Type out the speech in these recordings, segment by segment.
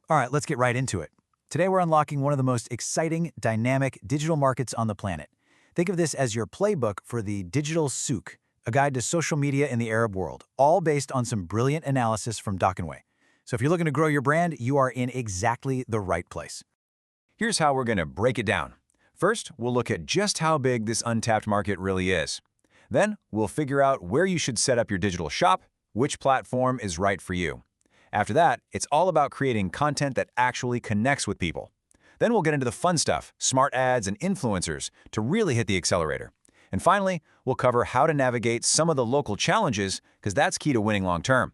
All right, let's get right into it. Today we're unlocking one of the most exciting, dynamic digital markets on the planet. Think of this as your playbook for the digital souk, a guide to social media in the Arab world, all based on some brilliant analysis from Dockenway. So if you're looking to grow your brand, you are in exactly the right place. Here's how we're going to break it down. First, we'll look at just how big this untapped market really is. Then, we'll figure out where you should set up your digital shop, which platform is right for you. After that, it's all about creating content that actually connects with people. Then we'll get into the fun stuff, smart ads and influencers, to really hit the accelerator. And finally, we'll cover how to navigate some of the local challenges, because that's key to winning long-term.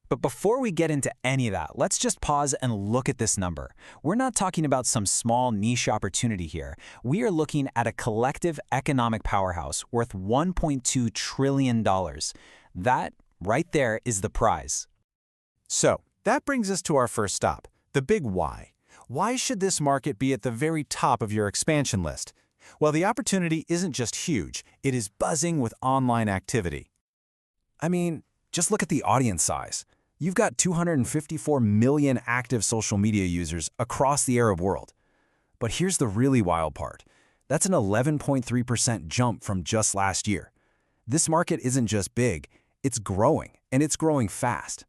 But before we get into any of that, let's just pause and look at this number. We're not talking about some small niche opportunity here. We are looking at a collective economic powerhouse worth $1.2 trillion. That, right there, is the prize. So, that brings us to our first stop, the big why. Why should this market be at the very top of your expansion list? Well, the opportunity isn't just huge, it is buzzing with online activity. I mean, just look at the audience size. You've got 254 million active social media users across the Arab world. But here's the really wild part. That's an 11.3% jump from just last year. This market isn't just big, it's growing, and it's growing fast.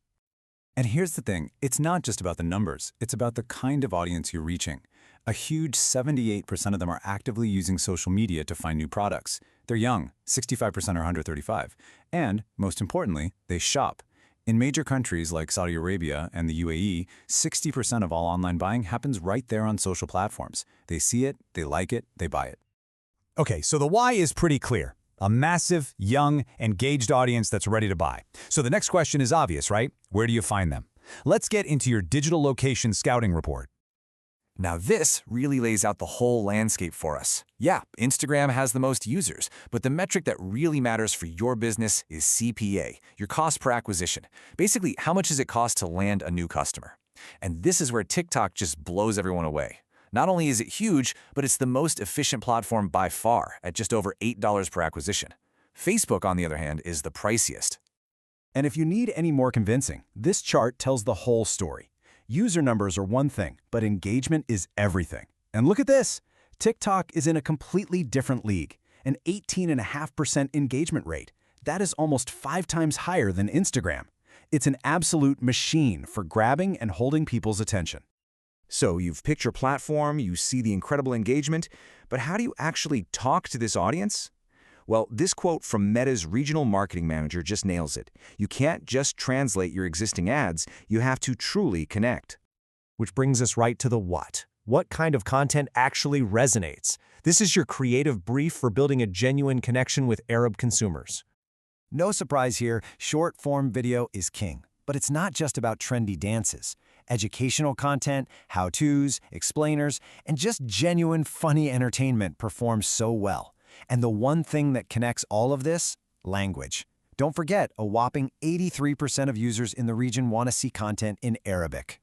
And here's the thing, it's not just about the numbers, it's about the kind of audience you're reaching. A huge 78% of them are actively using social media to find new products. They're young, 65% are under 35. And, most importantly, they shop. In major countries like Saudi Arabia and the UAE, 60% of all online buying happens right there on social platforms. They see it, they like it, they buy it. Okay, so the why is pretty clear. A massive, young, engaged audience that's ready to buy. So the next question is obvious, right? Where do you find them? Let's get into your digital location scouting report. Now this really lays out the whole landscape for us. Yeah, Instagram has the most users, but the metric that really matters for your business is CPA, your cost per acquisition. Basically, how much does it cost to land a new customer? And this is where TikTok just blows everyone away. Not only is it huge, but it's the most efficient platform by far at just over $8 per acquisition. Facebook, on the other hand, is the priciest. And if you need any more convincing, this chart tells the whole story. User numbers are one thing, but engagement is everything. And look at this! TikTok is in a completely different league, an 18.5% engagement rate. That is almost 5 times higher than Instagram. It's an absolute machine for grabbing and holding people's attention. So you've picked your platform, you see the incredible engagement, but how do you actually talk to this audience? Well, this quote from Meta's regional marketing manager just nails it. You can't just translate your existing ads, you have to truly connect. Which brings us right to the what. What kind of content actually resonates? This is your creative brief for building a genuine connection with Arab consumers. No surprise here, short-form video is king. But it's not just about trendy dances. Educational content, how-tos, explainers, and just genuine, funny entertainment perform so well. And the one thing that connects all of this? Language. Don't forget, a whopping 83% of users in the region want to see content in Arabic.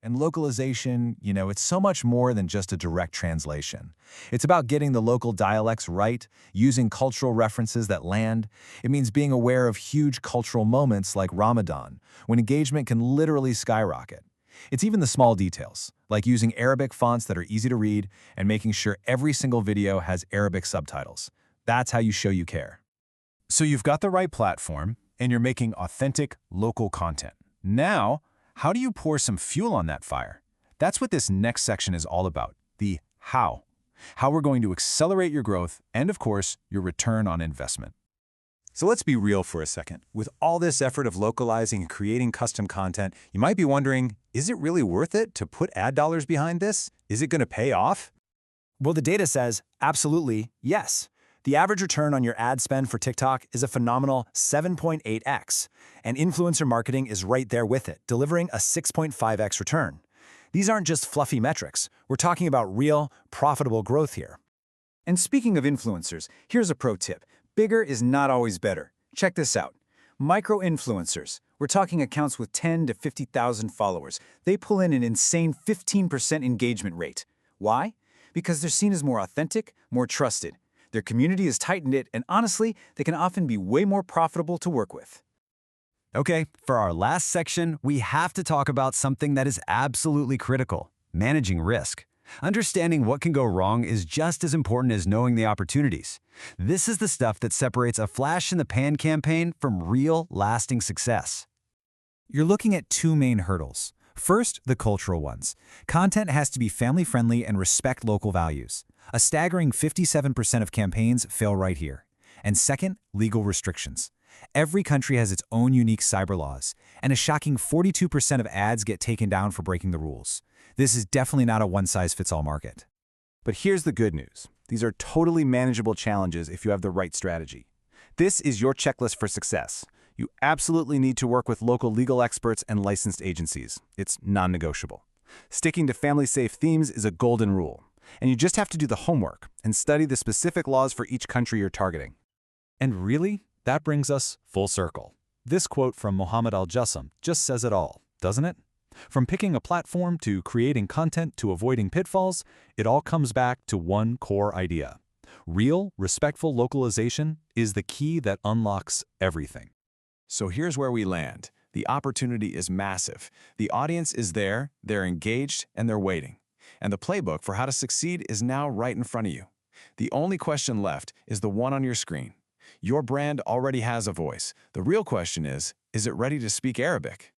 And localization, it's so much more than just a direct translation. It's about getting the local dialects right, using cultural references that land. It means being aware of huge cultural moments like Ramadan, when engagement can literally skyrocket. It's even the small details, like using Arabic fonts that are easy to read and making sure every single video has Arabic subtitles. That's how you show you care. So you've got the right platform, and you're making authentic, local content. Now, how do you pour some fuel on that fire? That's what this next section is all about, the how. How we're going to accelerate your growth and, of course, your return on investment. So let's be real for a second. With all this effort of localizing and creating custom content, you might be wondering, is it really worth it to put ad dollars behind this? Is it going to pay off? Well, the data says absolutely yes. The average return on your ad spend for TikTok is a phenomenal 7.8x, and influencer marketing is right there with it, delivering a 6.5x return. These aren't just fluffy metrics. We're talking about real, profitable growth here. And speaking of influencers, here's a pro tip. Bigger is not always better. Check this out. Micro-influencers. We're talking accounts with 10 to 50,000 followers. They pull in an insane 15% engagement rate. Why? Because they're seen as more authentic, more trusted. Their community is tight-knit, and honestly, they can often be way more profitable to work with. Okay, for our last section, we have to talk about something that is absolutely critical: managing risk. Understanding what can go wrong is just as important as knowing the opportunities. This is the stuff that separates a flash-in-the-pan campaign from real, lasting success. You're looking at two main hurdles. First, the cultural ones. Content has to be family-friendly and respect local values. A staggering 57% of campaigns fail right here. And second, legal restrictions. Every country has its own unique cyber laws, and a shocking 42% of ads get taken down for breaking the rules. This is definitely not a one-size-fits-all market. But here's the good news. These are totally manageable challenges if you have the right strategy. This is your checklist for success. You absolutely need to work with local legal experts and licensed agencies. It's non-negotiable. Sticking to family-safe themes is a golden rule, and you just have to do the homework and study the specific laws for each country you're targeting. And really, that brings us full circle. This quote from Mohammed Al-Jassam just says it all, doesn't it? From picking a platform to creating content to avoiding pitfalls, it all comes back to one core idea. Real, respectful localization is the key that unlocks everything. So here's where we land. The opportunity is massive. The audience is there, they're engaged, and they're waiting. And the playbook for how to succeed is now right in front of you. The only question left is the one on your screen. Your brand already has a voice. The real question is it ready to speak Arabic?